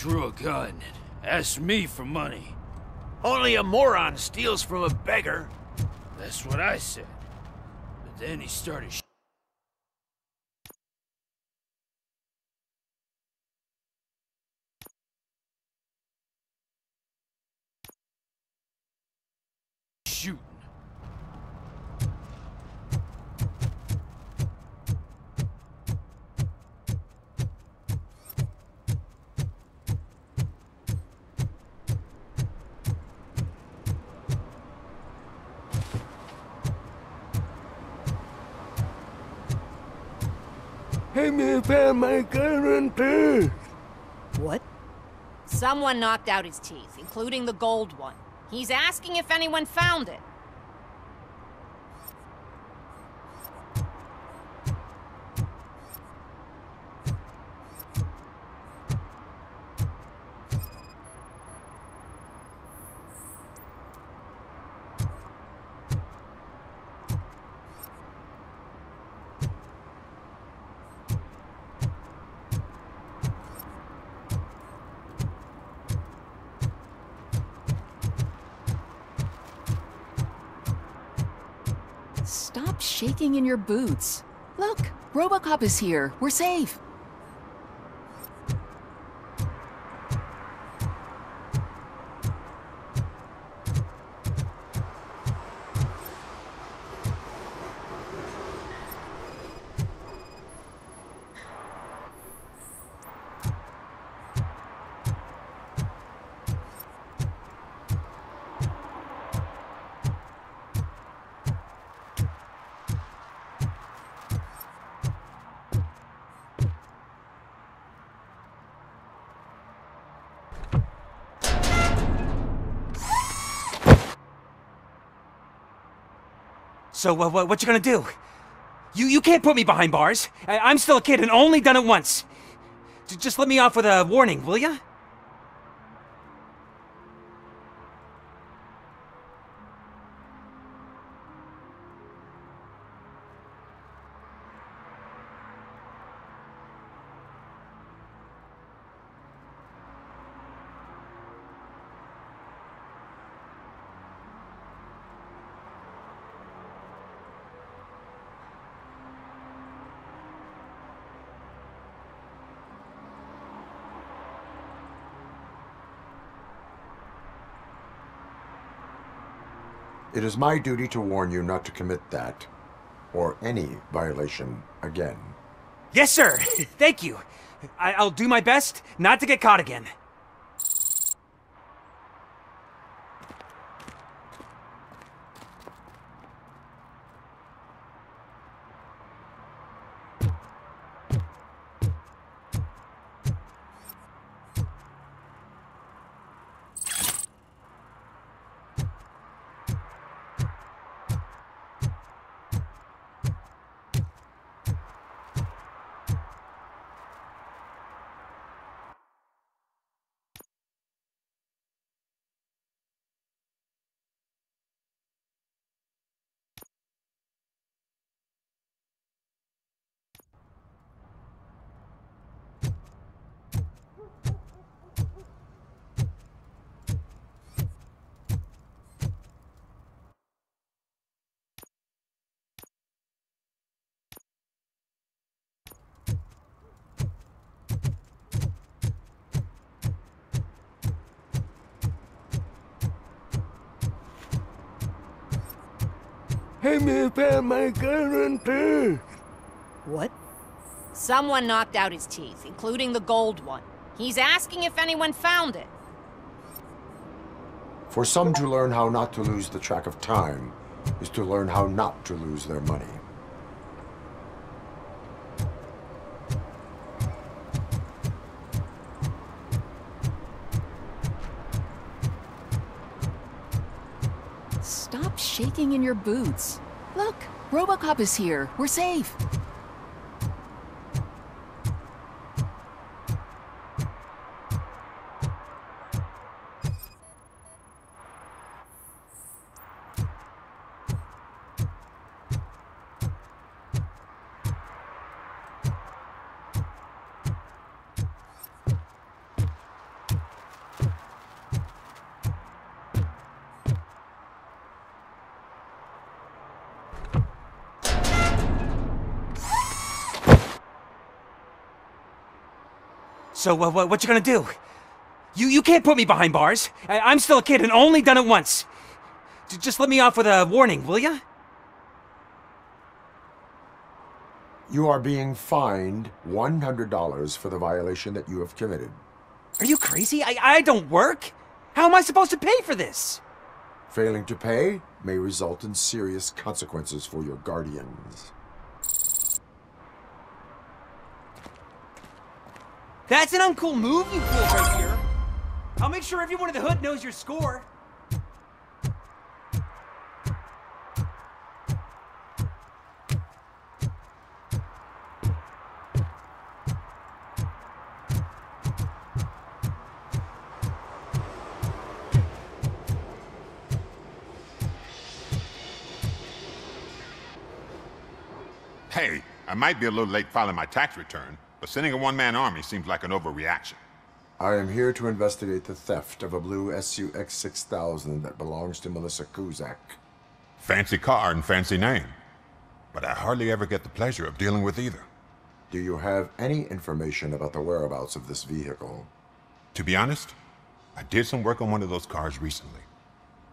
drew a gun and asked me for money. Only a moron steals from a beggar. That's what I said. But then he started shooting. Help me find my gun, please. What? Someone knocked out his teeth, including the gold one. He's asking if anyone found it. Stop shaking in your boots. Look, RoboCop is here. We're safe. So, what you gonna do? You can't put me behind bars. I'm still a kid and only done it once. Just let me off with a warning, will ya? It is my duty to warn you not to commit that, or any violation again. Yes, sir. Thank you. I'll do my best not to get caught again. Help me find my gun, please. What? Someone knocked out his teeth, including the gold one. He's asking if anyone found it. For some to learn how not to lose the track of time is to learn how not to lose their money. Stop shaking in your boots. Look, RoboCop is here. We're safe. So, what you gonna do? You can't put me behind bars. I'm still a kid and only done it once. Just let me off with a warning, will ya? You are being fined $100 for the violation that you have committed. Are you crazy? I don't work. How am I supposed to pay for this? Failing to pay may result in serious consequences for your guardians. That's an uncool move you pulled right here. I'll make sure everyone in the hood knows your score. Hey, I might be a little late filing my tax return, but sending a one-man army seems like an overreaction. I am here to investigate the theft of a blue SUX 6000 that belongs to Melissa Kuzak. Fancy car and fancy name, but I hardly ever get the pleasure of dealing with either. Do you have any information about the whereabouts of this vehicle? To be honest, I did some work on one of those cars recently,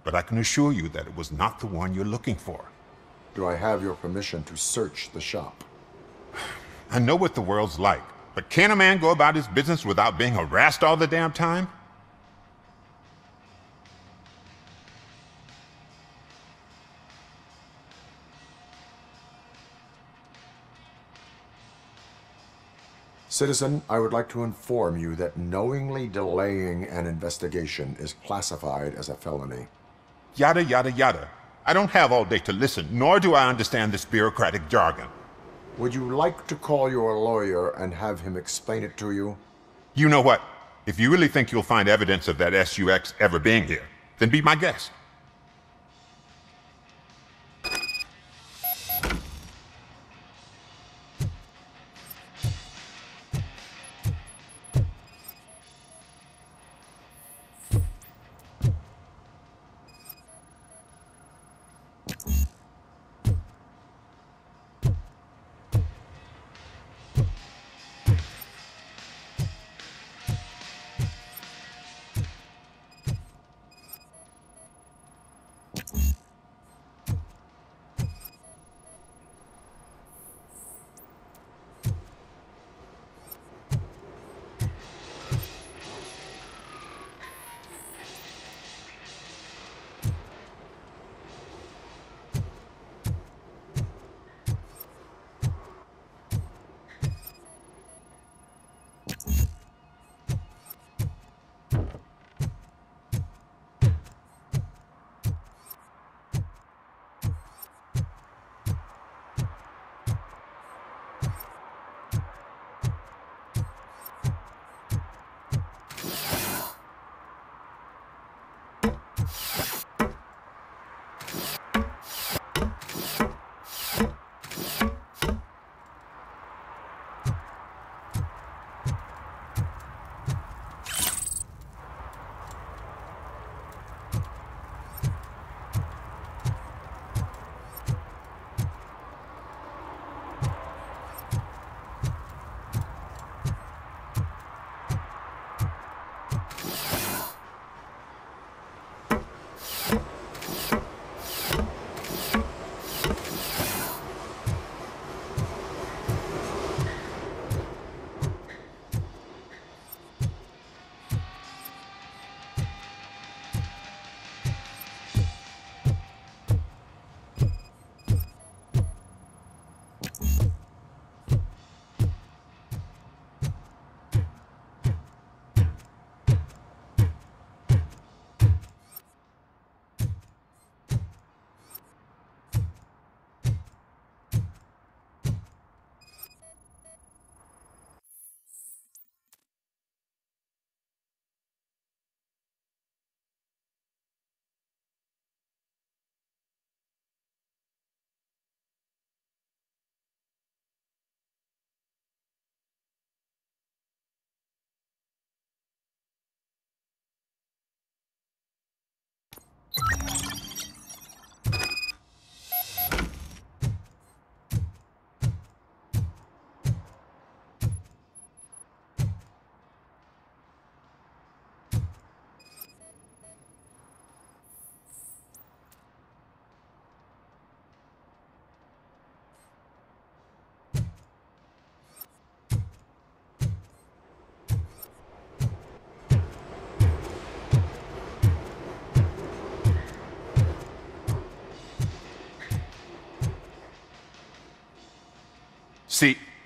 but I can assure you that it was not the one you're looking for. Do I have your permission to search the shop? I know what the world's like, but can a man go about his business without being harassed all the damn time? Citizen, I would like to inform you that knowingly delaying an investigation is classified as a felony. Yada, yada, yada. I don't have all day to listen, nor do I understand this bureaucratic jargon. Would you like to call your lawyer and have him explain it to you? You know what? If you really think you'll find evidence of that SUX ever being here, then be my guest.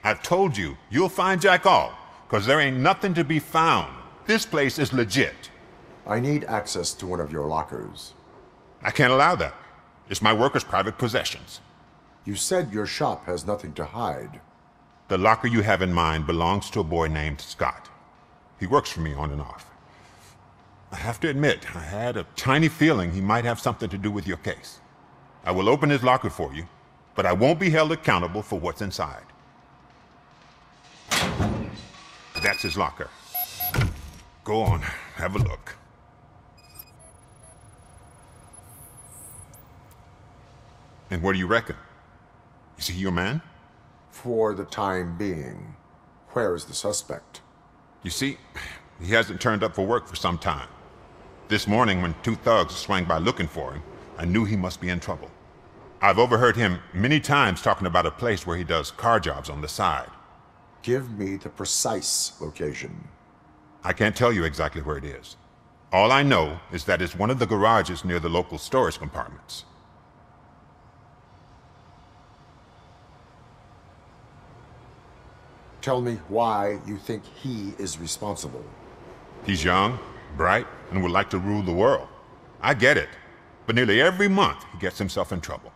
I've told you, you'll find Jack all, because there ain't nothing to be found. This place is legit. I need access to one of your lockers. I can't allow that. It's my workers' private possessions. You said your shop has nothing to hide. The locker you have in mind belongs to a boy named Scott. He works for me on and off. I have to admit, I had a tiny feeling he might have something to do with your case. I will open his locker for you, but I won't be held accountable for what's inside. That's his locker. Go on, have a look. And what do you reckon? Is he your man? For the time being. Where is the suspect? You see, he hasn't turned up for work for some time. This morning, when two thugs swang by looking for him, I knew he must be in trouble. I've overheard him many times talking about a place where he does car jobs on the side. Give me the precise location. I can't tell you exactly where it is. All I know is that it's one of the garages near the local storage compartments. Tell me why you think he is responsible. He's young, bright, and would like to rule the world. I get it. But nearly every month, he gets himself in trouble.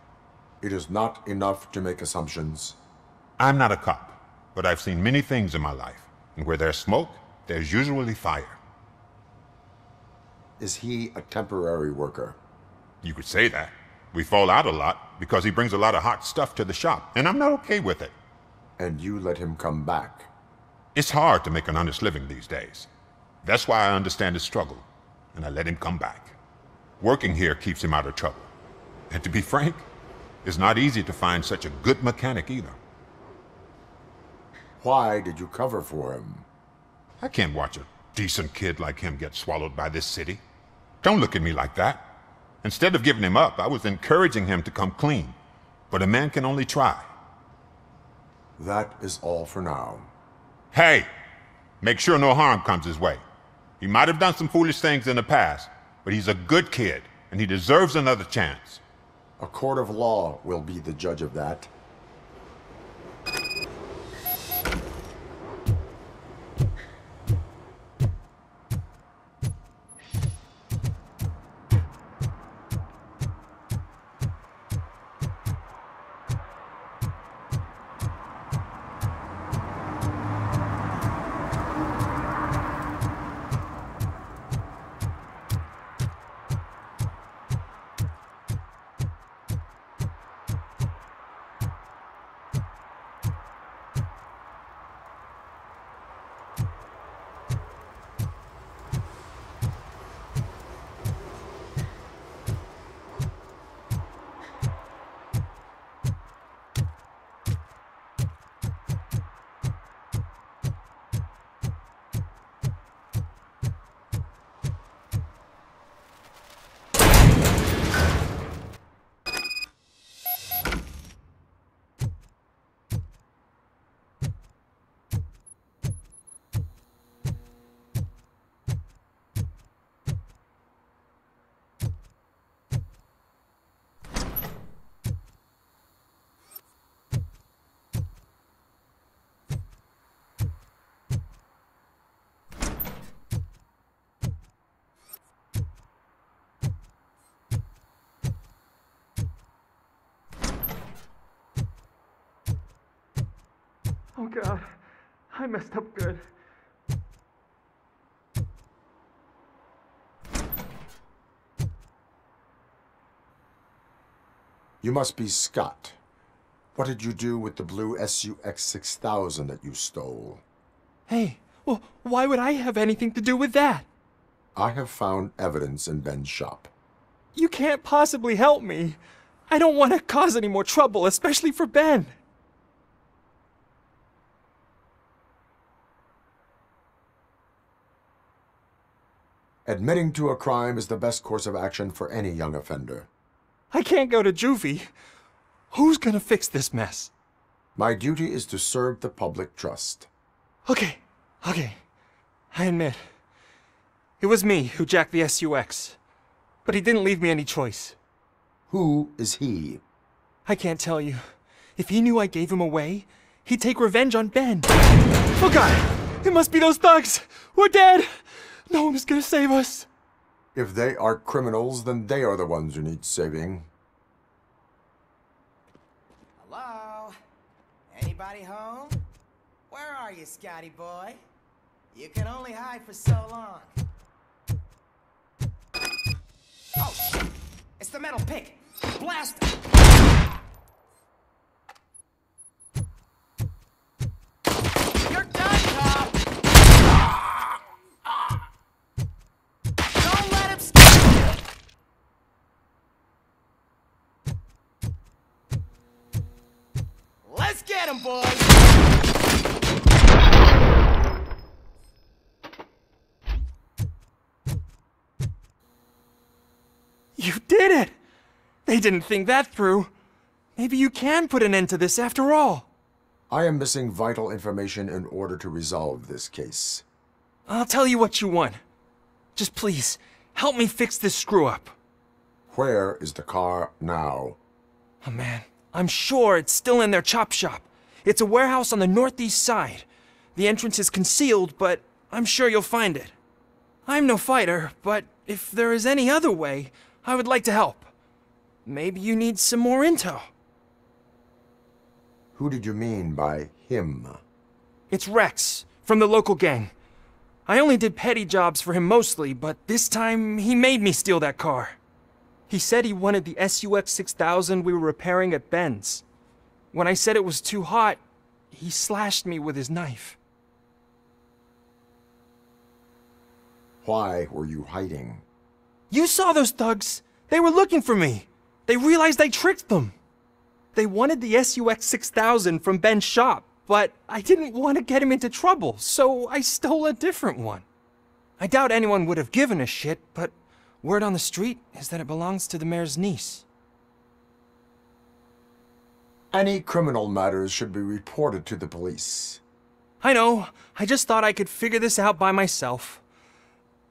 It is not enough to make assumptions. I'm not a cop, but I've seen many things in my life. And where there's smoke, there's usually fire. Is he a temporary worker? You could say that. We fall out a lot because he brings a lot of hot stuff to the shop, and I'm not okay with it. And you let him come back? It's hard to make an honest living these days. That's why I understand his struggle, and I let him come back. Working here keeps him out of trouble. And to be frank, it's not easy to find such a good mechanic either. Why did you cover for him? I can't watch a decent kid like him get swallowed by this city. Don't look at me like that. Instead of giving him up, I was encouraging him to come clean. But a man can only try. That is all for now. Hey! Make sure no harm comes his way. He might have done some foolish things in the past, but he's a good kid, and he deserves another chance. A court of law will be the judge of that. Oh God, I messed up good. You must be Scott. What did you do with the blue SUX 6000 that you stole? Hey, well, why would I have anything to do with that? I have found evidence in Ben's shop. You can't possibly help me. I don't want to cause any more trouble, especially for Ben. Admitting to a crime is the best course of action for any young offender. I can't go to juvie. Who's gonna fix this mess? My duty is to serve the public trust. Okay. I admit. It was me who jacked the SUX. But he didn't leave me any choice. Who is he? I can't tell you. If he knew I gave him away, he'd take revenge on Ben. Oh God, it must be those thugs. We're dead. No one is gonna save us. If they are criminals, then they are the ones who need saving. Hello? Anybody home? Where are you, Scotty boy? You can only hide for so long. Oh, shit! It's the metal pick! Blast! You're done, Cop! Don't let him stop! Let's get him, boys! You did it! They didn't think that through. Maybe you can put an end to this after all. I am missing vital information in order to resolve this case. I'll tell you what you want. Just please, help me fix this screw-up. Where is the car now? Oh man, I'm sure it's still in their chop shop. It's a warehouse on the northeast side. The entrance is concealed, but I'm sure you'll find it. I'm no fighter, but if there is any other way, I would like to help. Maybe you need some more intel. Who did you mean by him? It's Rex, from the local gang. I only did petty jobs for him mostly, but this time he made me steal that car. He said he wanted the SUX 6000 we were repairing at Ben's. When I said it was too hot, he slashed me with his knife. Why were you hiding? You saw those thugs! They were looking for me! They realized I tricked them! They wanted the SUX 6000 from Ben's shop, but I didn't want to get him into trouble, so I stole a different one. I doubt anyone would have given a shit, but word on the street is that it belongs to the mayor's niece. Any criminal matters should be reported to the police. I know, I just thought I could figure this out by myself.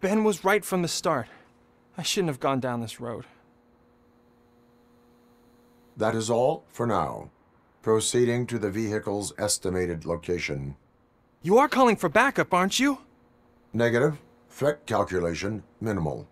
Ben was right from the start. I shouldn't have gone down this road. That is all for now. Proceeding to the vehicle's estimated location. You are calling for backup, aren't you? Negative. Threat calculation minimal.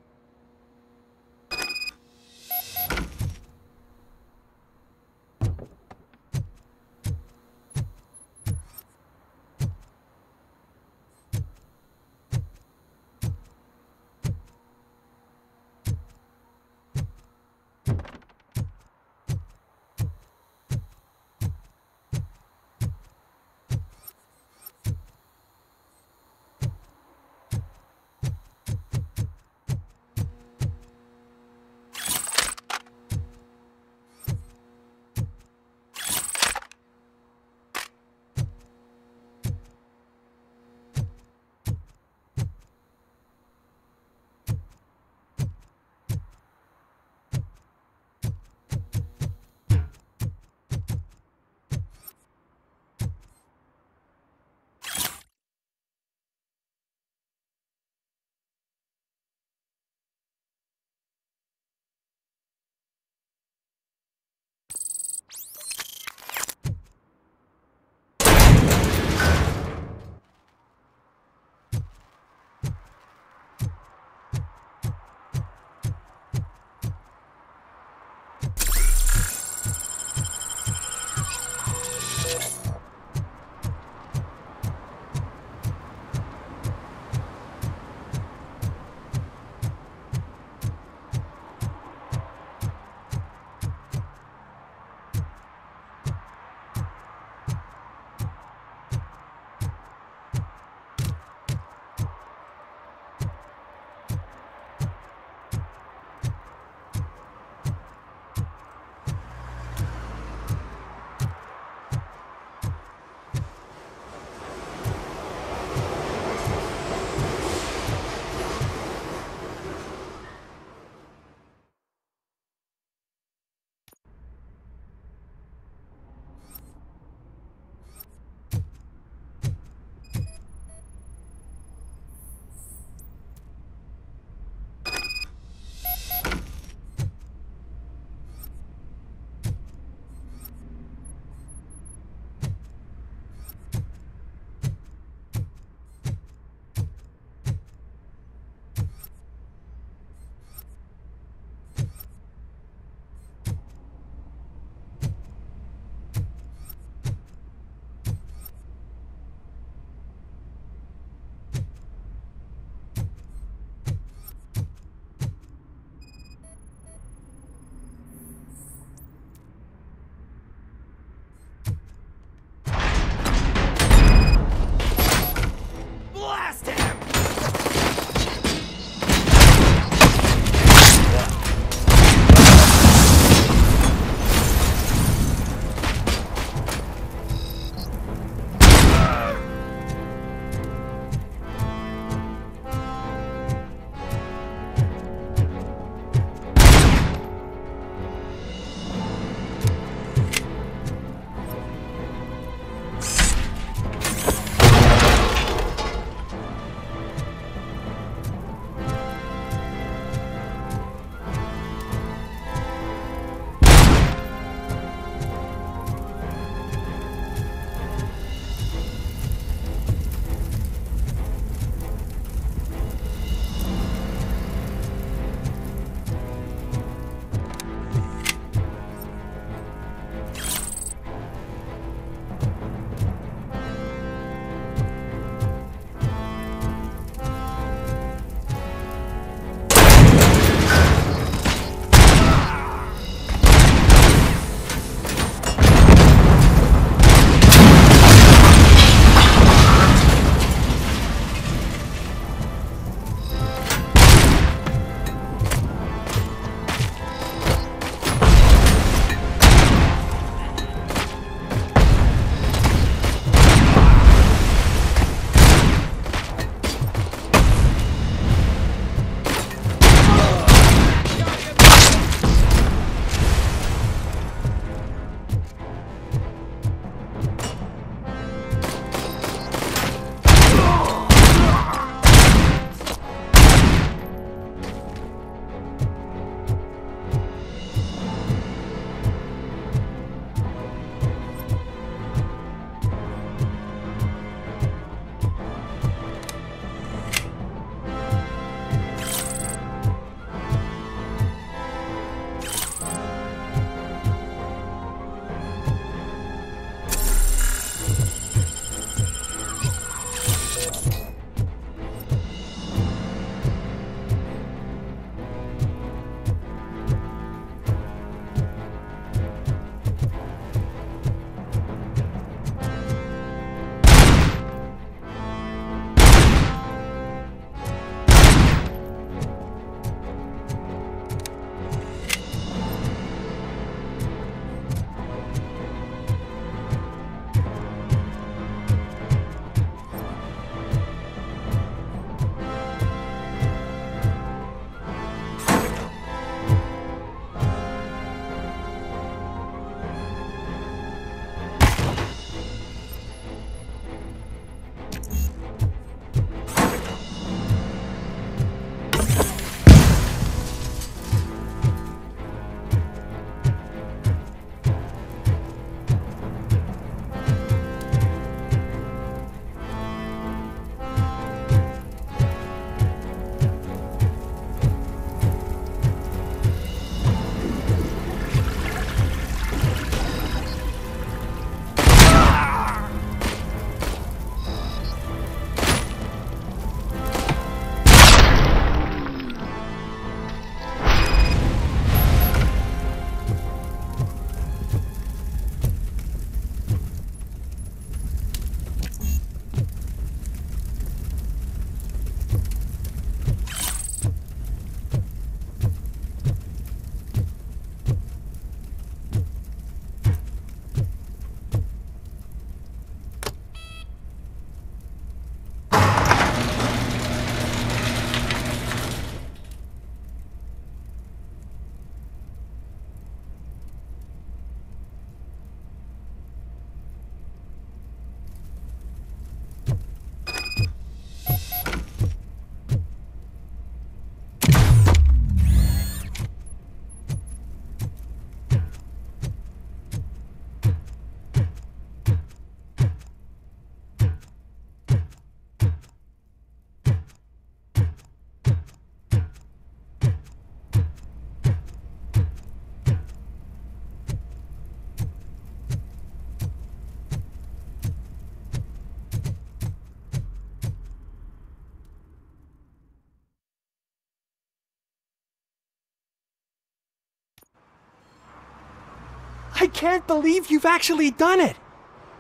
I can't believe you've actually done it!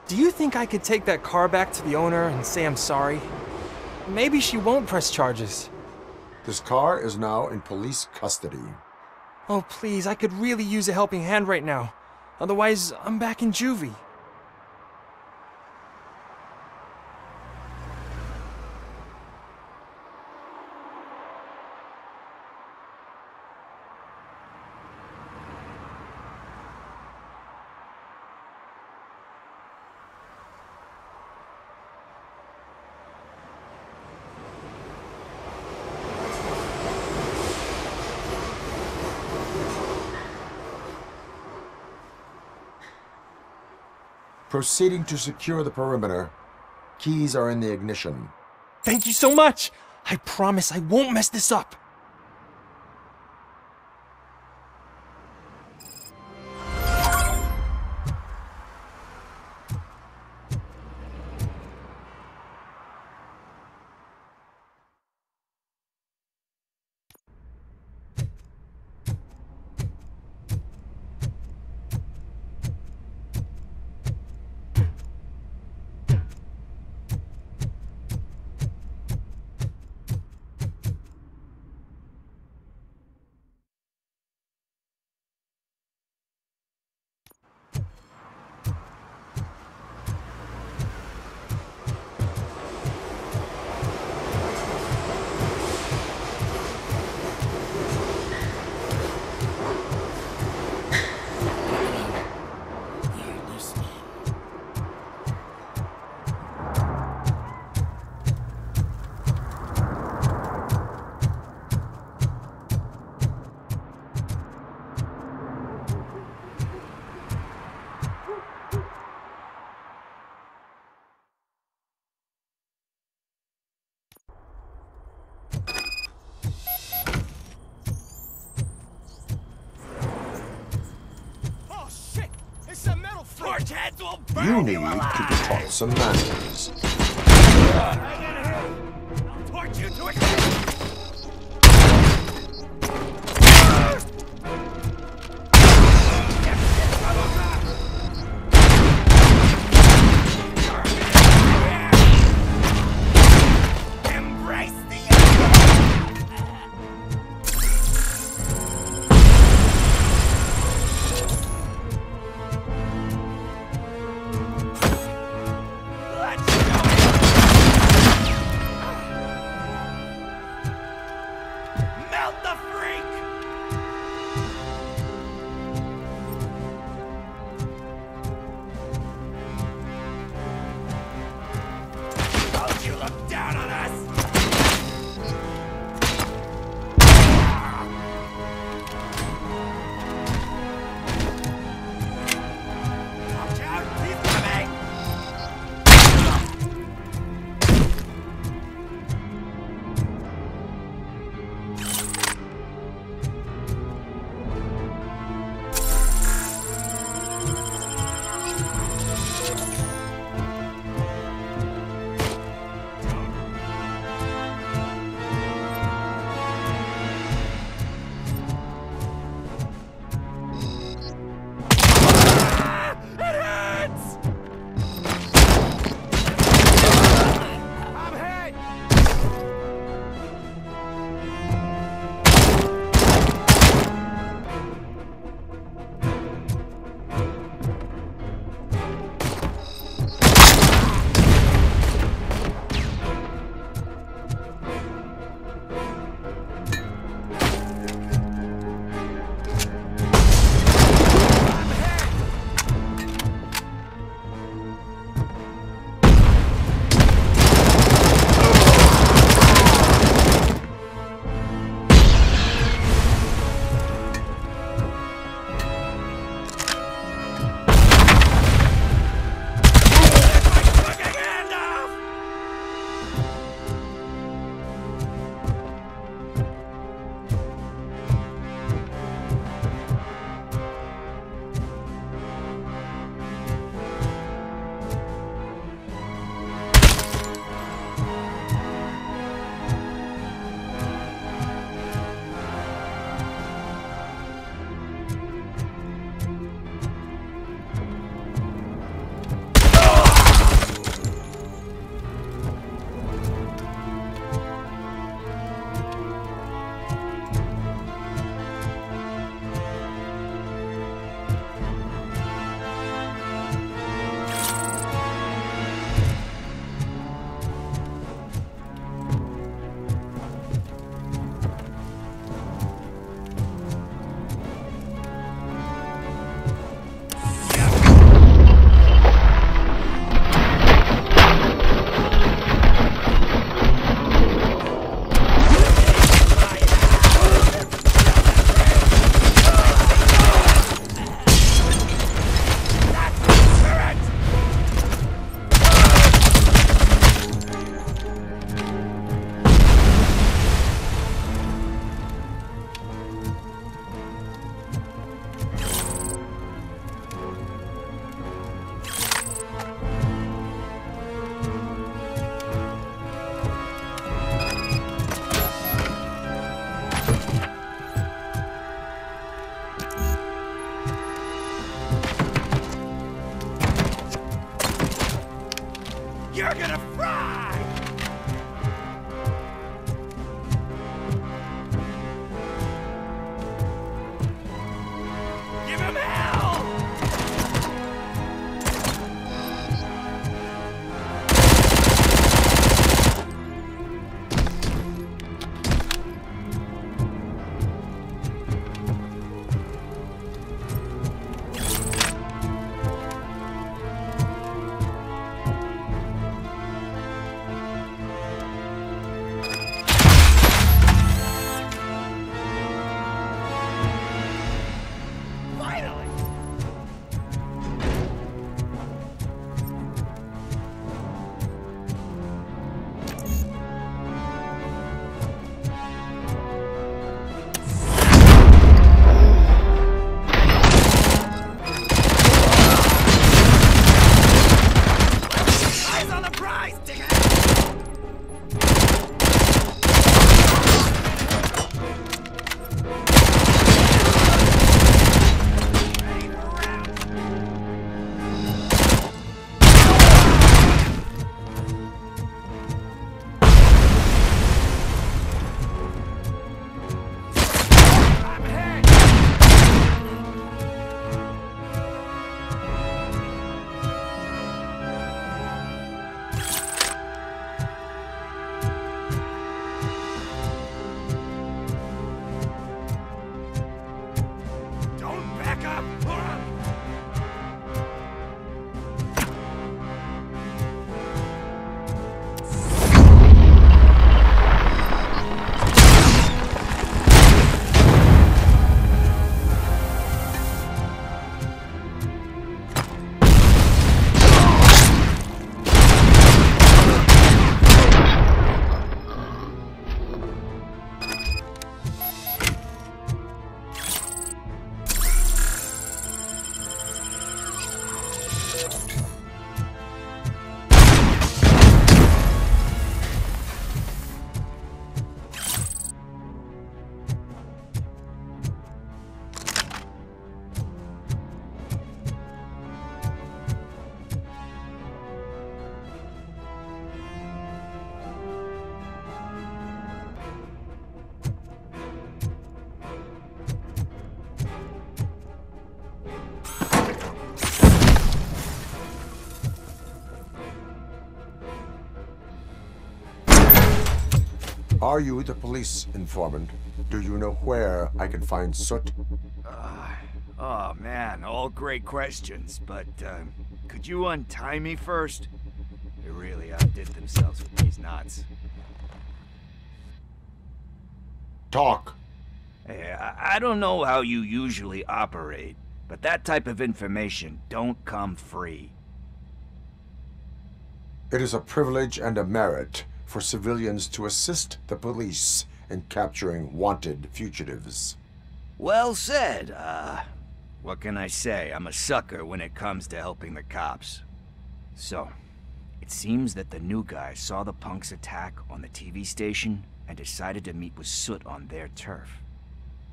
Do you think I could take that car back to the owner and say I'm sorry? Maybe she won't press charges. This car is now in police custody. Oh, please, I could really use a helping hand right now. Otherwise, I'm back in juvie. Proceeding to secure the perimeter. Keys are in the ignition. Thank you so much! I promise I won't mess this up! You need to talk some manners. Torch you to a Are you the police informant? Do you know where I can find Soot? Oh man, all great questions, but could you untie me first? They really outdid themselves with these knots. Talk. Hey, I don't know how you usually operate, but that type of information don't come free. It is a privilege and a merit for civilians to assist the police in capturing wanted fugitives. Well said. What can I say? I'm a sucker when it comes to helping the cops. So, it seems that the new guy saw the punks attack on the TV station and decided to meet with Soot on their turf.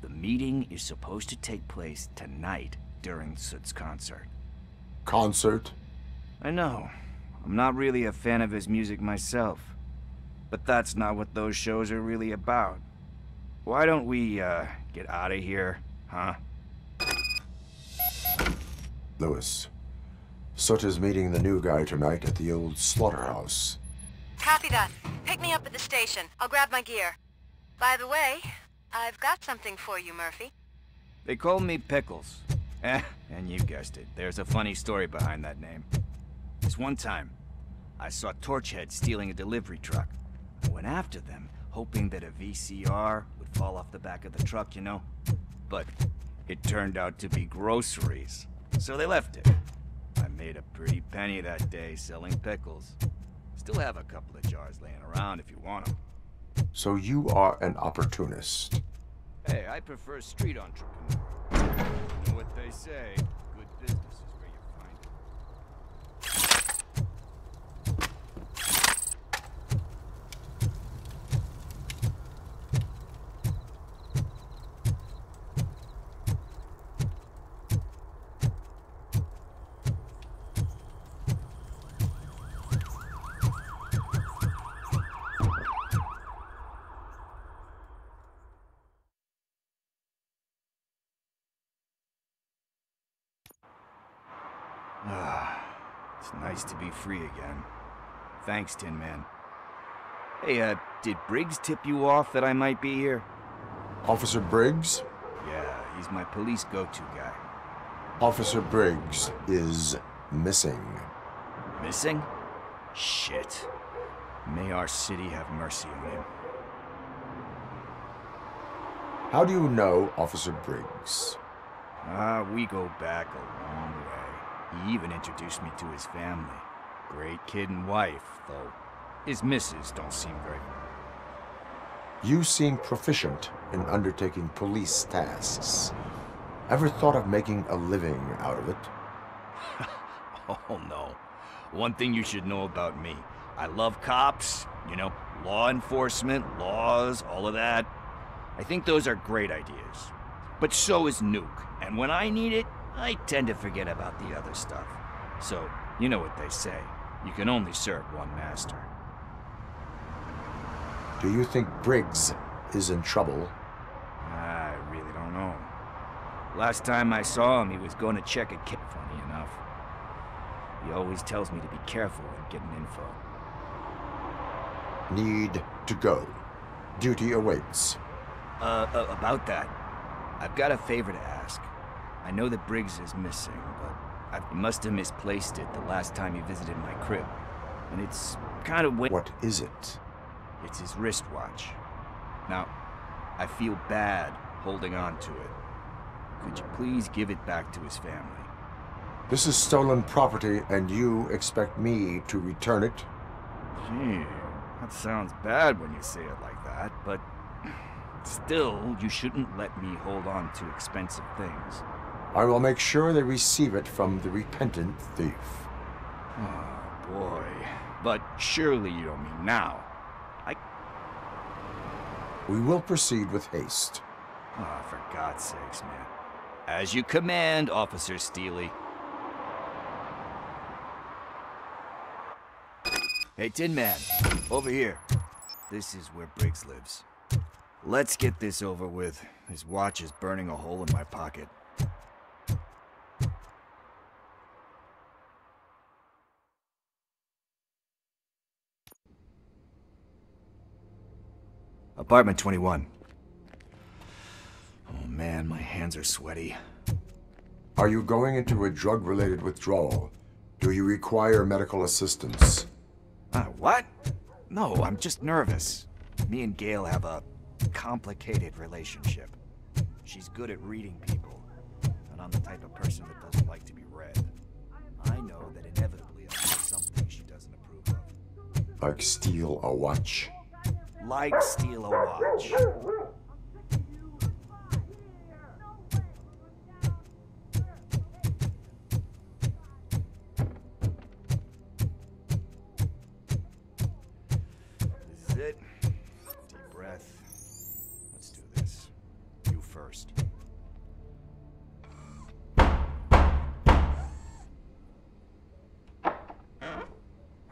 The meeting is supposed to take place tonight during Soot's concert. Concert? I know. I'm not really a fan of his music myself. But that's not what those shows are really about. Why don't we, get out of here, huh? Lewis, Soot is meeting the new guy tonight at the old slaughterhouse. Copy that. Pick me up at the station. I'll grab my gear. By the way, I've got something for you, Murphy. They call me Pickles. And you guessed it. There's a funny story behind that name. This one time, I saw Torchhead stealing a delivery truck. I went after them, hoping that a VCR would fall off the back of the truck, you know? But it turned out to be groceries, so they left it. I made a pretty penny that day selling pickles. Still have a couple of jars laying around if you want them. So you are an opportunist. Hey, I prefer street entrepreneur. You know what they say, good business is where you find it. It's nice to be free again. Thanks, Tin Man. Hey, did Briggs tip you off that I might be here? Officer Briggs? Yeah, he's my police go-to guy. Officer Briggs is missing. Missing? Shit. May our city have mercy on him. How do you know Officer Briggs? We go back a long way. He even introduced me to his family. Great kid and wife, though his missus don't seem very... You seem proficient in undertaking police tasks. Ever thought of making a living out of it? Oh no. One thing you should know about me. I love cops, you know, law enforcement, laws, all of that. I think those are great ideas. But so is Nuke, and when I need it, I tend to forget about the other stuff. So, you know what they say. You can only serve one master. Do you think Briggs is in trouble? I really don't know. Last time I saw him, he was going to check a kid, funny enough. He always tells me to be careful when getting info. Need to go. Duty awaits. About that, I've got a favor to ask. I know that Briggs is missing, but he must have misplaced it the last time he visited my crib. And it's kind of... What is it? It's his wristwatch. Now, I feel bad holding on to it. Could you please give it back to his family? This is stolen property, and you expect me to return it? Gee, that sounds bad when you say it like that, but... Still, you shouldn't let me hold on to expensive things. I will make sure they receive it from the repentant thief. Oh, boy. But surely you don't mean now. We will proceed with haste. Oh, for God's sakes, man. As you command, Officer Steely. Hey, Tin Man, over here. This is where Briggs lives. Let's get this over with. His watch is burning a hole in my pocket. Apartment 21. Oh man, my hands are sweaty. Are you going into a drug-related withdrawal? Do you require medical assistance? What? No, I'm just nervous. Me and Gail have a complicated relationship. She's good at reading people, and I'm the type of person that doesn't like to be read. I know that inevitably I'll do something she doesn't approve of. Like steal a watch? Like steal a watch. This is it. Deep breath. Let's do this. You first.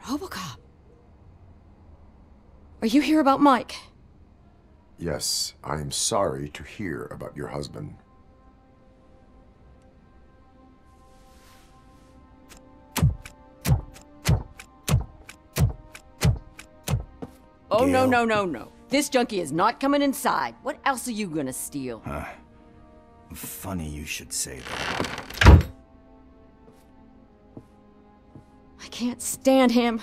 RoboCop. Are you here about Mike? Yes, I am sorry to hear about your husband. Oh, Gail. no. This junkie is not coming inside. What else are you gonna steal? Funny you should say that. I can't stand him.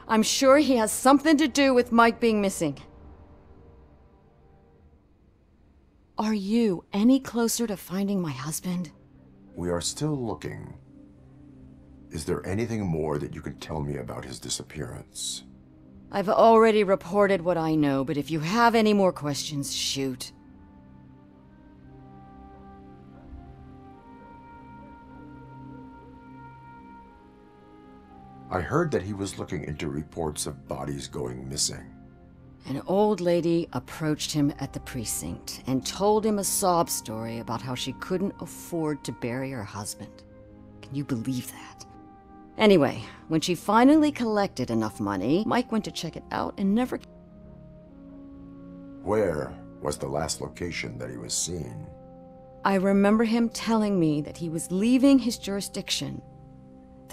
I'm sure he has something to do with Mike being missing. Are you any closer to finding my husband? We are still looking. Is there anything more that you can tell me about his disappearance? I've already reported what I know, but if you have any more questions, shoot. I heard that he was looking into reports of bodies going missing. An old lady approached him at the precinct and told him a sob story about how she couldn't afford to bury her husband. Can you believe that? Anyway, when she finally collected enough money, Mike went to check it out and never... Where was the last location that he was seen? I remember him telling me that he was leaving his jurisdiction,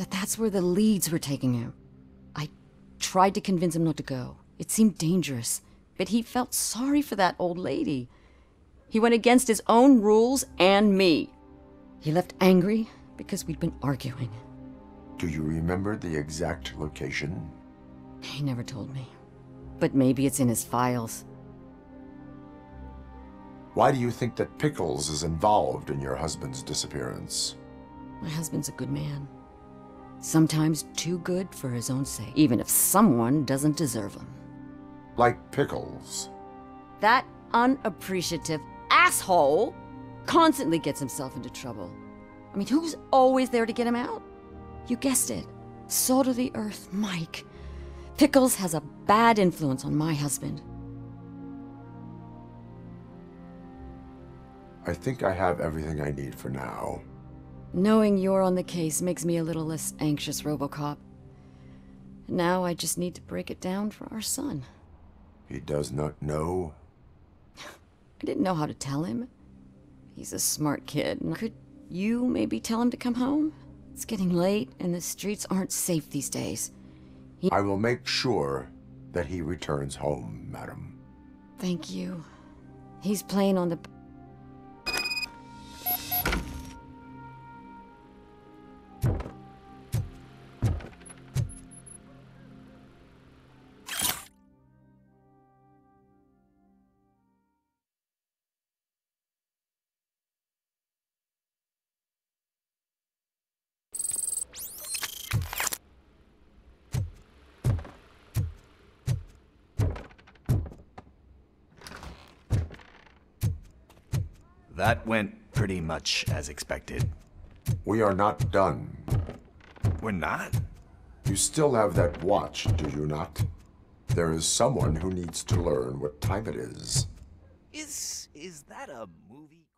that's where the leads were taking him. I tried to convince him not to go. It seemed dangerous, but he felt sorry for that old lady. He went against his own rules and me. He left angry because we'd been arguing. Do you remember the exact location? He never told me. But maybe it's in his files. Why do you think that Pickles is involved in your husband's disappearance? My husband's a good man. Sometimes too good for his own sake, even if someone doesn't deserve him. Like Pickles. That unappreciative asshole constantly gets himself into trouble. I mean, who's always there to get him out? You guessed it. Salt of the earth, Mike. Pickles has a bad influence on my husband. I think I have everything I need for now. Knowing you're on the case makes me a little less anxious, RoboCop. Now I just need to break it down for our son. He does not know? I didn't know how to tell him. He's a smart kid. Could you maybe tell him to come home? It's getting late and the streets aren't safe these days. I will make sure that he returns home, madam. Thank you. He's playing on the... That went pretty much as expected. We are not done. We're not? You still have that watch, do you not? There is someone who needs to learn what time it is. Is that a movie?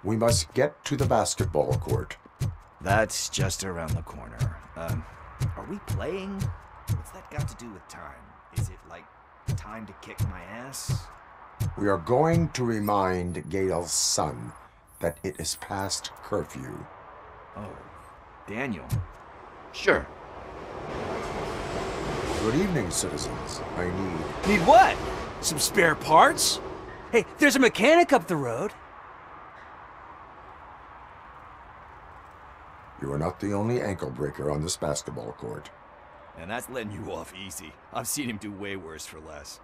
We must get to the basketball court. That's just around the corner. Are we playing? What's that got to do with time? Is it like time to kick my ass? We are going to remind Gail's son that it is past curfew. Oh, Daniel. Sure. Good evening, citizens. I Need what? Some spare parts? Hey, there's a mechanic up the road. You are not the only ankle breaker on this basketball court. And that's letting you off easy. I've seen him do way worse for less.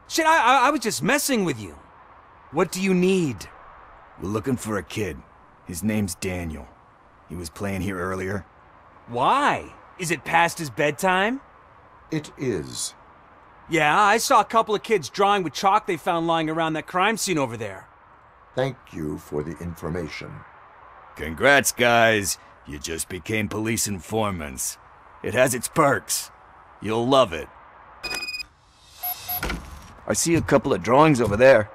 Shit, I was just messing with you. What do you need? We're looking for a kid. His name's Daniel. He was playing here earlier. Why? Is it past his bedtime? It is. Yeah, I saw a couple of kids drawing with chalk they found lying around that crime scene over there. Thank you for the information. Congrats, guys. You just became police informants. It has its perks. You'll love it. I see a couple of drawings over there.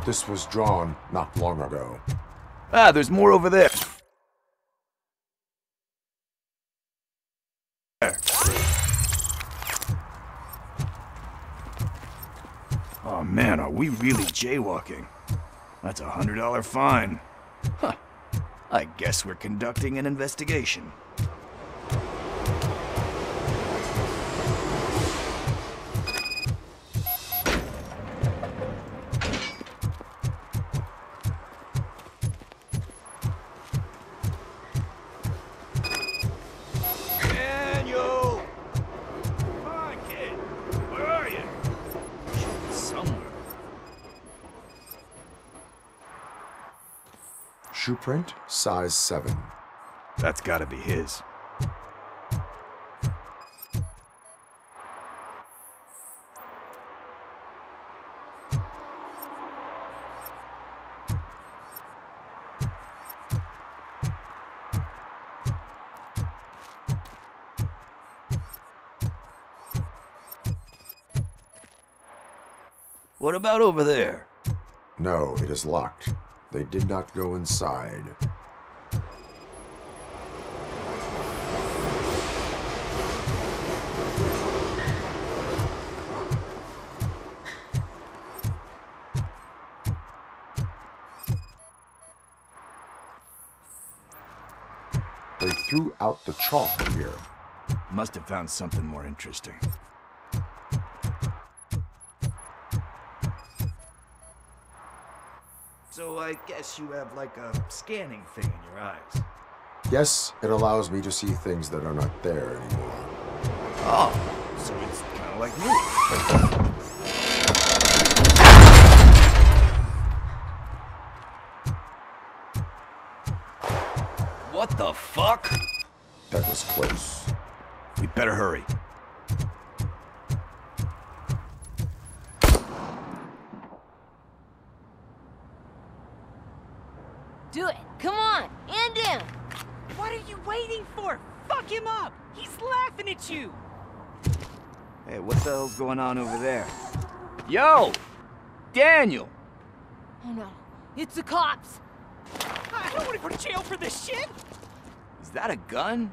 This was drawn not long ago. Ah, there's more over there. Oh man, are we really jaywalking? That's a $100 fine. Huh. I guess we're conducting an investigation. Daniel! Come on, kid. Where are you? Somewhere. Shoe print, size 7. That's gotta be his. What about over there? No, it is locked. They did not go inside. They threw out the chalk here. Must have found something more interesting. So I guess you have like a scanning thing in your eyes. Yes, it allows me to see things that are not there anymore. Oh, so it's kind of like me. What the fuck? That was close. We better hurry. Do it. Come on. And him. What are you waiting for? Fuck him up! He's laughing at you! Hey, what the hell's going on over there? Yo! Daniel! Oh no. It's the cops. I don't want to go to jail for this shit! Is that a gun?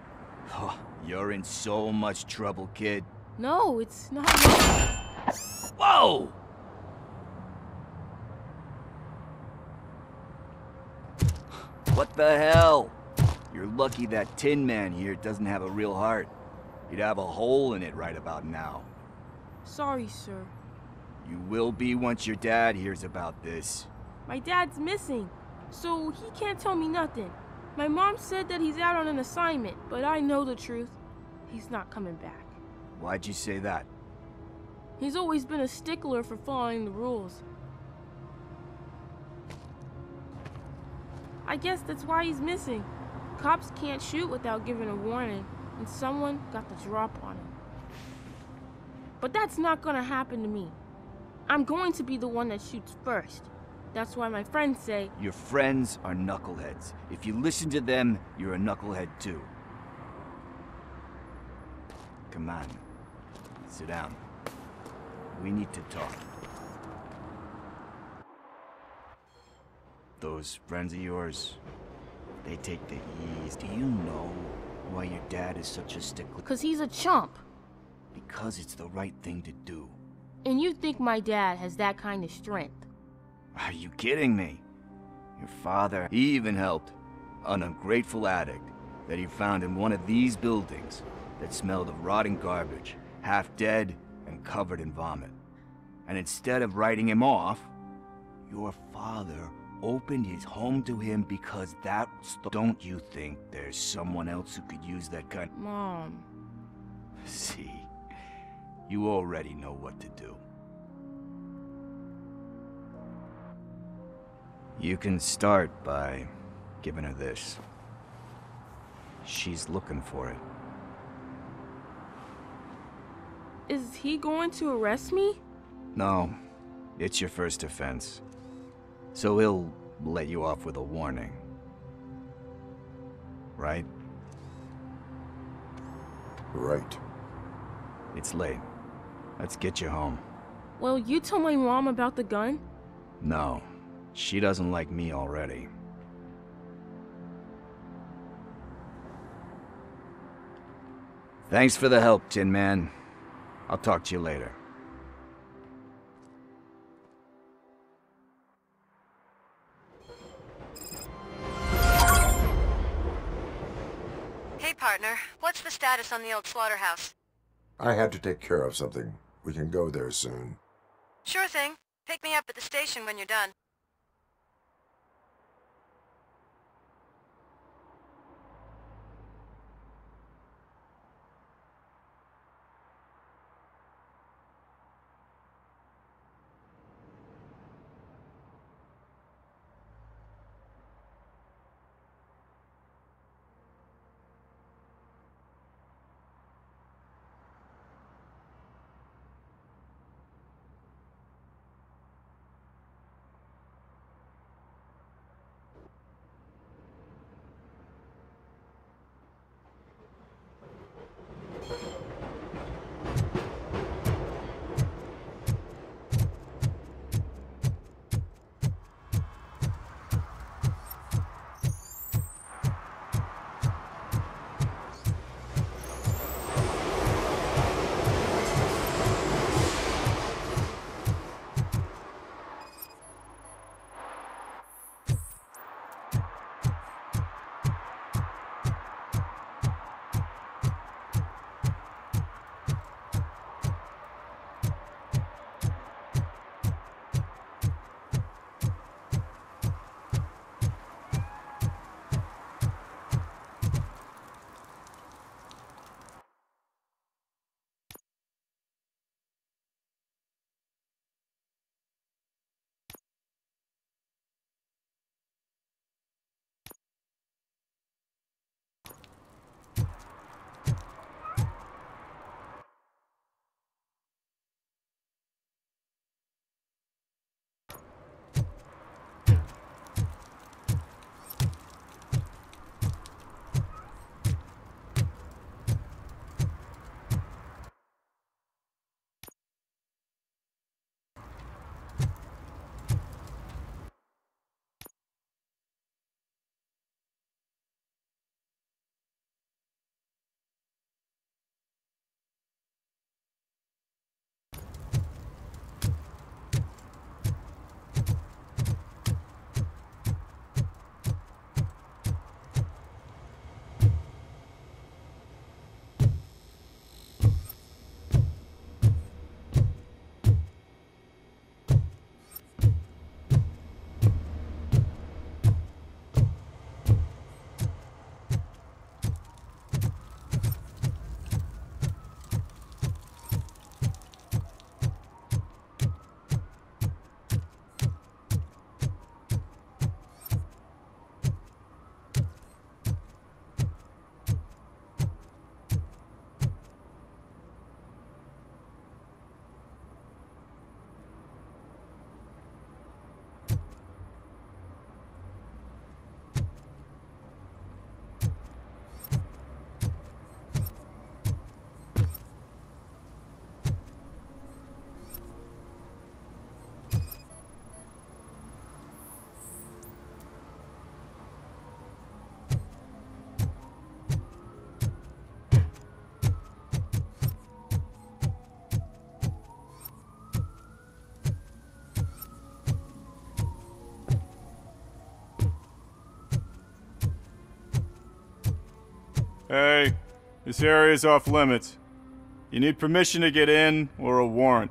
Oh, you're in so much trouble, kid. No, it's not. Whoa! What the hell? You're lucky that Tin Man here doesn't have a real heart. He'd have a hole in it right about now. Sorry, sir. You will be once your dad hears about this. My dad's missing, so he can't tell me nothing. My mom said that he's out on an assignment, but I know the truth. he's not coming back. Why'd you say that? He's always been a stickler for following the rules. I guess that's why he's missing. Cops can't shoot without giving a warning, and someone got the drop on him. But that's not gonna happen to me. I'm going to be the one that shoots first. That's why my friends say... Your friends are knuckleheads. If you listen to them, you're a knucklehead too. Come on. Sit down. We need to talk. Those friends of yours, they take the ease. Do you know why your dad is such a stickler? 'Cause he's a chump. Because it's the right thing to do. And you think my dad has that kind of strength? Are you kidding me? Your father, he even helped an ungrateful addict that he found in one of these buildings that smelled of rotting garbage, half dead and covered in vomit. And instead of writing him off, your father opened his home to him because that's... Don't you think there's someone else who could use that kind... Mom. See, you already know what to do. You can start by giving her this. She's looking for it. Is he going to arrest me? No, it's your first offense. So he'll let you off with a warning. Right? Right. It's late. Let's get you home. Well, you told my mom about the gun? No, she doesn't like me already. Thanks for the help, Tin Man. I'll talk to you later. Hey, partner. What's the status on the old slaughterhouse? I had to take care of something. We can go there soon. Sure thing. Pick me up at the station when you're done. Hey, this area's off limits. You need permission to get in or a warrant.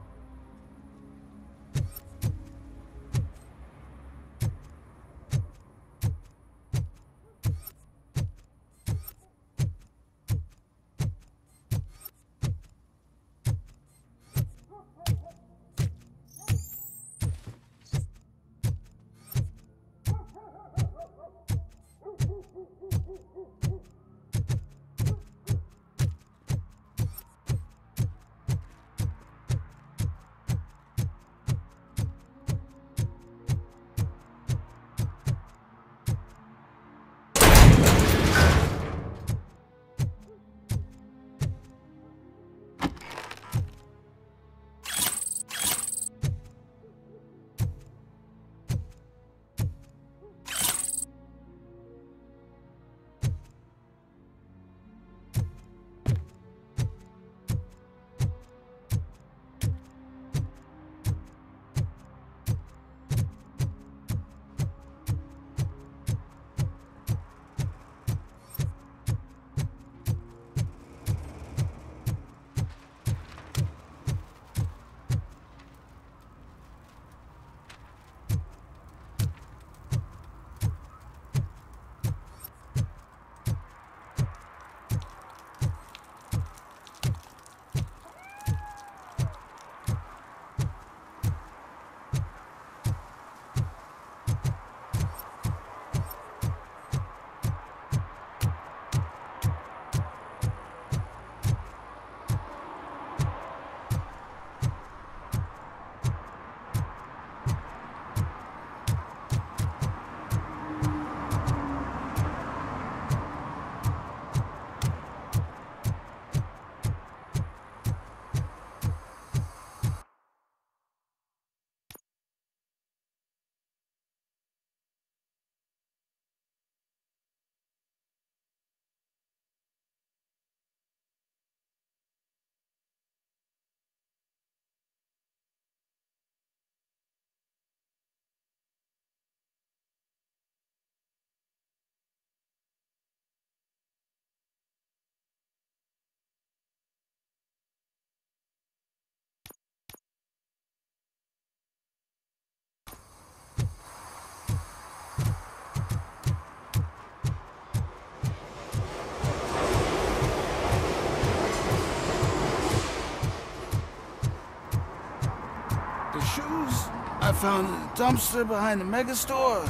Shoes I found in the dumpster behind the mega store.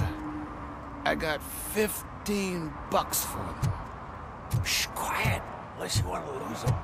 I got $15 for them. Shh, quiet, unless you want to lose them.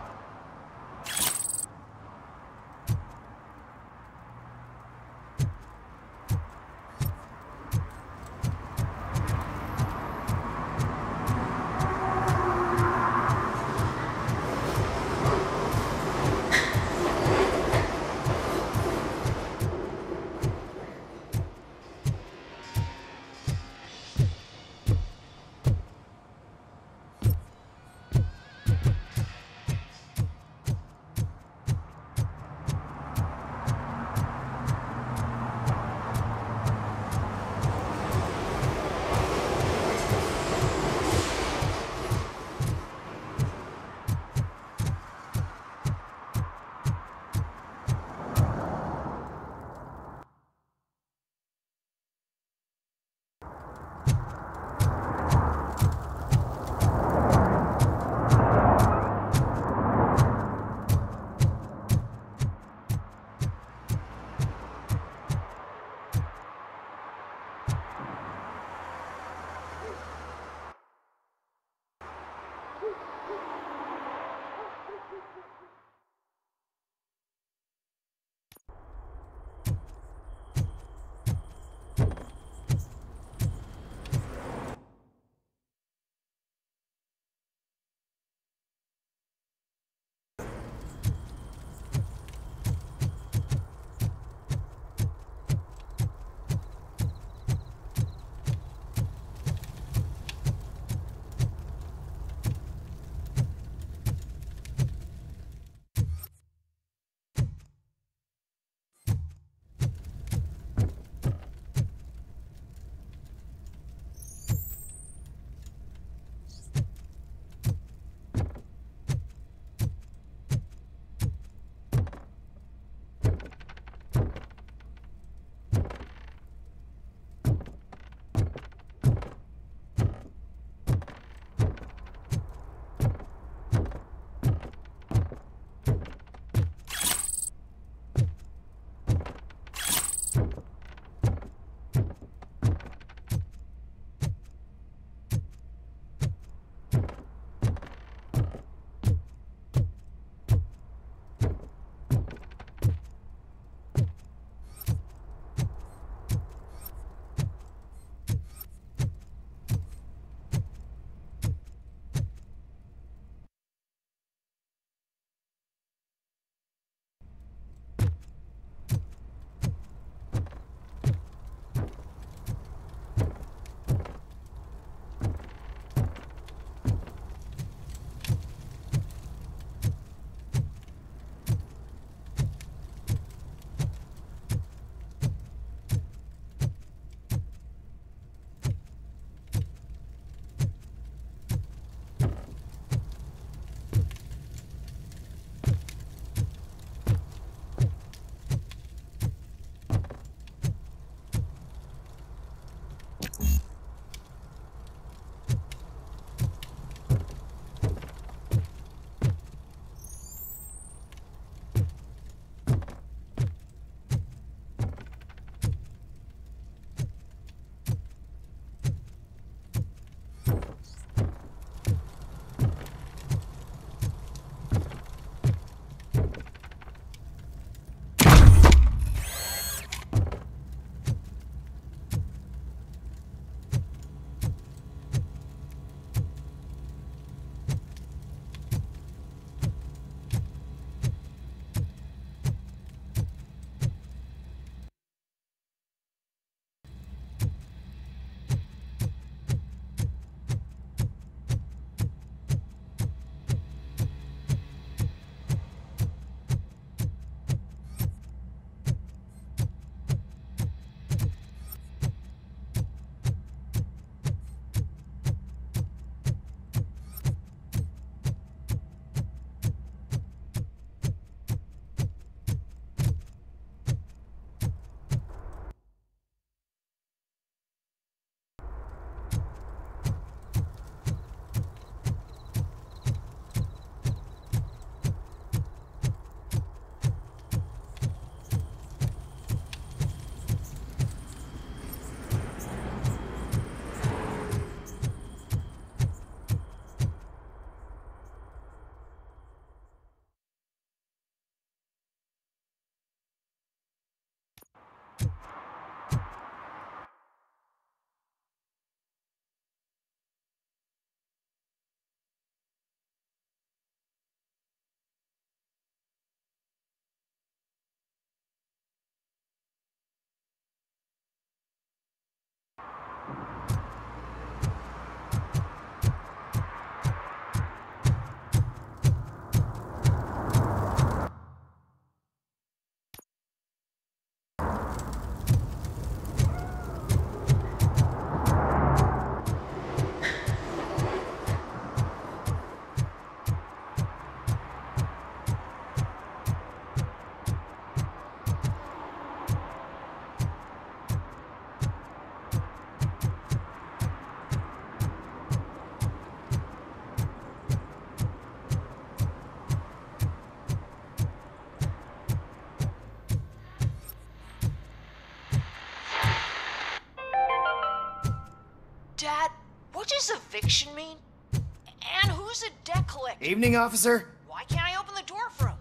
does eviction mean? And who's a debt collector? Evening, officer. Why can't I open the door for him?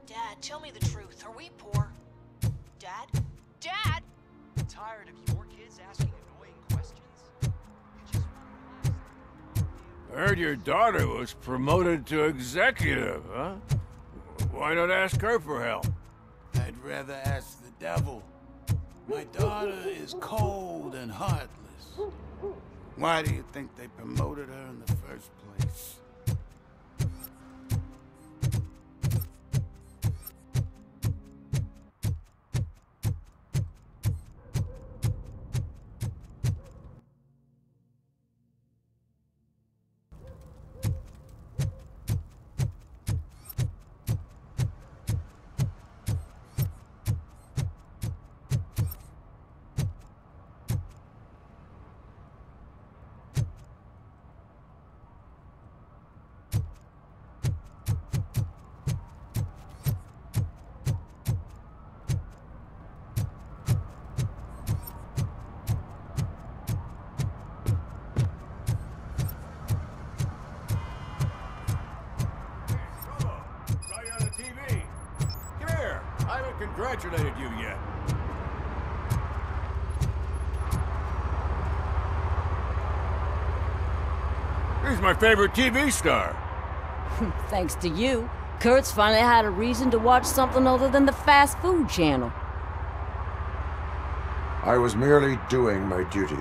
Dad, tell me the truth. Are we poor? Dad? Dad? Tired of your kids asking annoying questions? I heard your daughter was promoted to executive, huh? Why not ask her for help? I'd rather ask the devil. My daughter is cold and heartless. Why do you think they promoted her in the first place? Congratulated you yet. He's my favorite TV star. Thanks to you, Kurt's finally had a reason to watch something other than the fast food channel. I was merely doing my duty.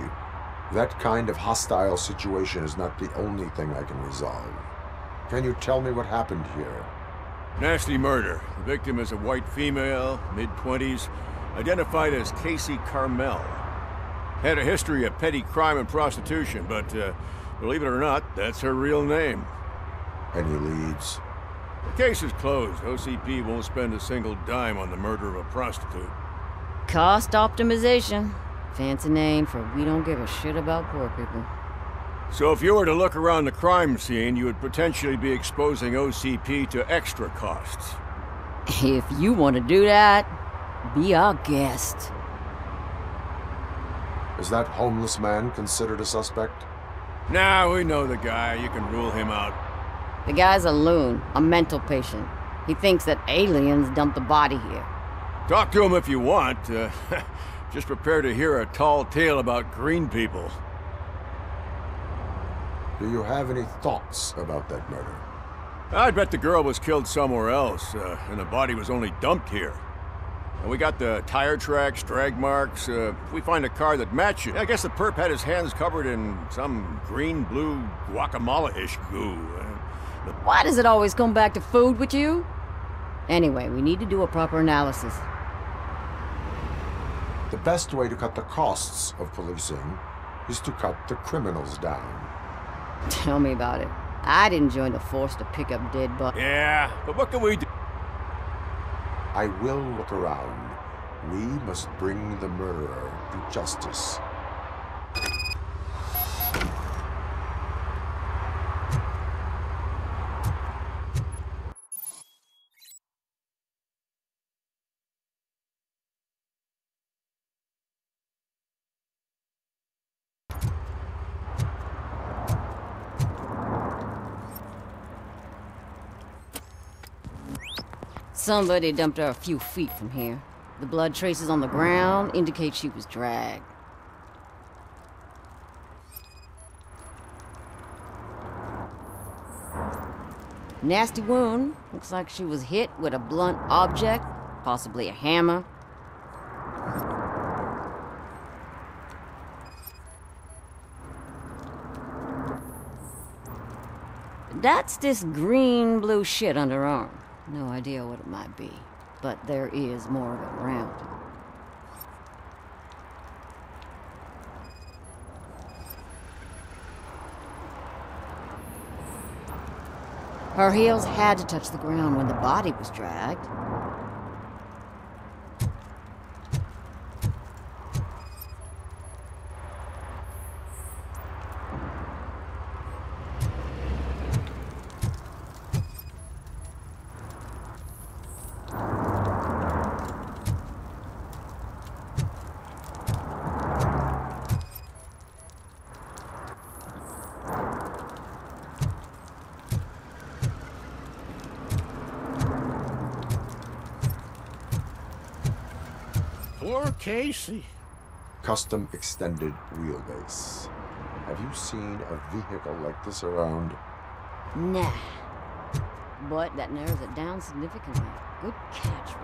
That kind of hostile situation is not the only thing I can resolve. Can you tell me what happened here? Nasty murder. The victim is a white female, mid-20s, identified as Casey Carmel. Had a history of petty crime and prostitution, but believe it or not, that's her real name. Any leads? The case is closed. OCP won't spend a single dime on the murder of a prostitute. Cost optimization. Fancy name for we don't give a shit about poor people. So if you were to look around the crime scene, you would potentially be exposing OCP to extra costs. If you want to do that, be our guest. Is that homeless man considered a suspect? Nah, we know the guy. You can rule him out. The guy's a loon, a mental patient. He thinks that aliens dumped the body here. Talk to him if you want. Just prepare to hear a tall tale about green people. Do you have any thoughts about that murder? I'd bet the girl was killed somewhere else, and the body was only dumped here. And we got the tire tracks, drag marks. If we find a car that matches, I guess the perp had his hands covered in some green-blue guacamole-ish goo. Why does it always come back to food with you? Anyway, we need to do a proper analysis. The best way to cut the costs of policing is to cut the criminals down. Tell me about it. I didn't join the force to pick up dead bodies. Yeah, but what can we do? I will look around. We must bring the murderer to justice. Somebody dumped her a few feet from here. The blood traces on the ground indicate she was dragged. Nasty wound. Looks like she was hit with a blunt object, possibly a hammer. That's this green-blue shit under her arm. No idea what it might be, but there is more of it around. Her heels had to touch the ground when the body was dragged. Poor Casey. Custom extended wheelbase. Have you seen a vehicle like this around? Nah. But that narrows it down significantly. Good catch, Robo.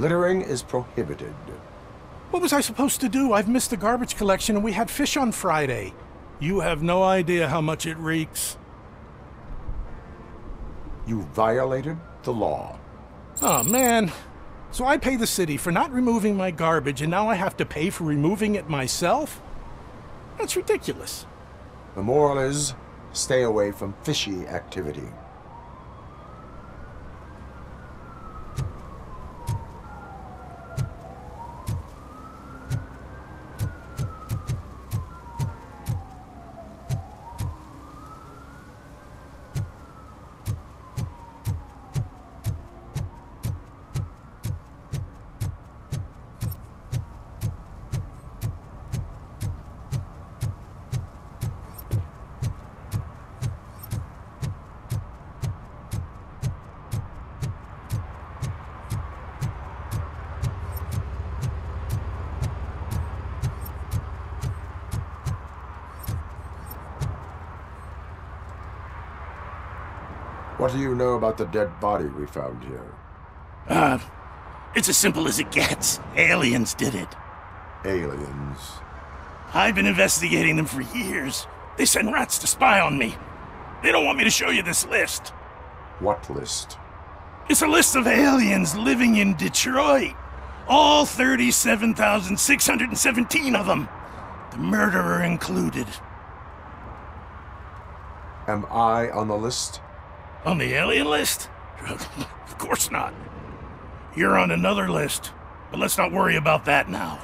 Littering is prohibited. What was I supposed to do? I've missed the garbage collection and we had fish on Friday. You have no idea how much it reeks. You violated the law. Oh, man. So I pay the city for not removing my garbage and now I have to pay for removing it myself? That's ridiculous. The moral is, stay away from fishy activity. What do you know about the dead body we found here? It's as simple as it gets. Aliens did it. Aliens? I've been investigating them for years. They send rats to spy on me. They don't want me to show you this list. What list? It's a list of aliens living in Detroit. All 37,617 of them. The murderer included. Am I on the list? On the alien list? Of course not. You're on another list, but let's not worry about that now.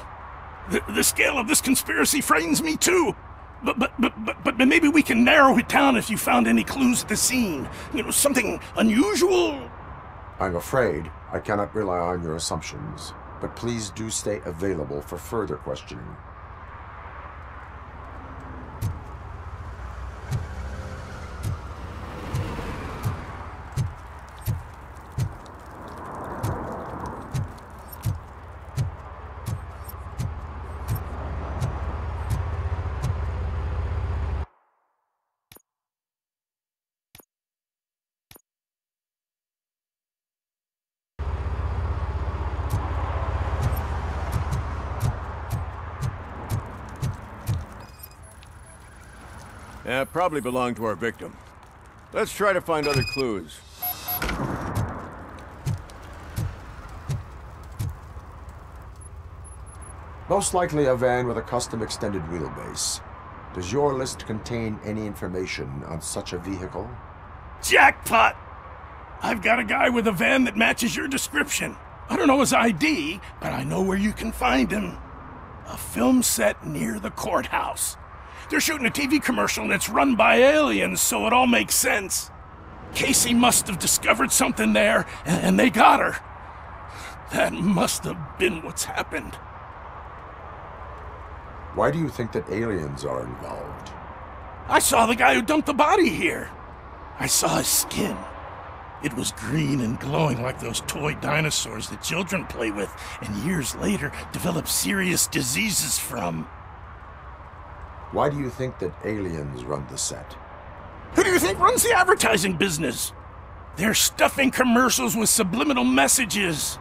The scale of this conspiracy frightens me too. But maybe we can narrow it down if you found any clues at the scene. You know, something unusual? I'm afraid I cannot rely on your assumptions, but please do stay available for further questioning. Yeah, probably belonged to our victim. Let's try to find other clues. Most likely a van with a custom extended wheelbase. Does your list contain any information on such a vehicle? Jackpot! I've got a guy with a van that matches your description. I don't know his ID, but I know where you can find him. A film set near the courthouse. They're shooting a TV commercial and it's run by aliens, so it all makes sense. Casey must have discovered something there, and they got her. That must have been what's happened. Why do you think that aliens are involved? I saw the guy who dumped the body here. I saw his skin. It was green and glowing like those toy dinosaurs that children play with and years later develop serious diseases from. Why do you think that aliens run the set? Who do you think runs the advertising business? They're stuffing commercials with subliminal messages.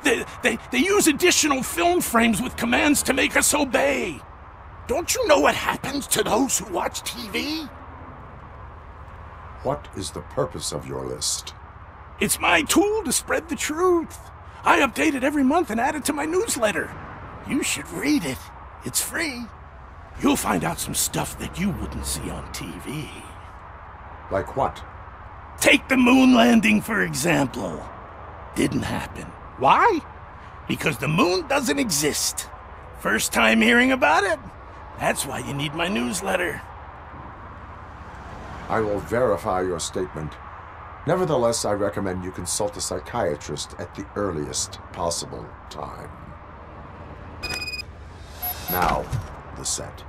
They use additional film frames with commands to make us obey. Don't you know what happens to those who watch TV? What is the purpose of your list? It's my tool to spread the truth. I update it every month and add it to my newsletter. You should read it. It's free. You'll find out some stuff that you wouldn't see on TV. Like what? Take the moon landing, for example. Didn't happen. Why? Because the moon doesn't exist. First time hearing about it? That's why you need my newsletter. I will verify your statement. Nevertheless, I recommend you consult a psychiatrist at the earliest possible time. Now, the set.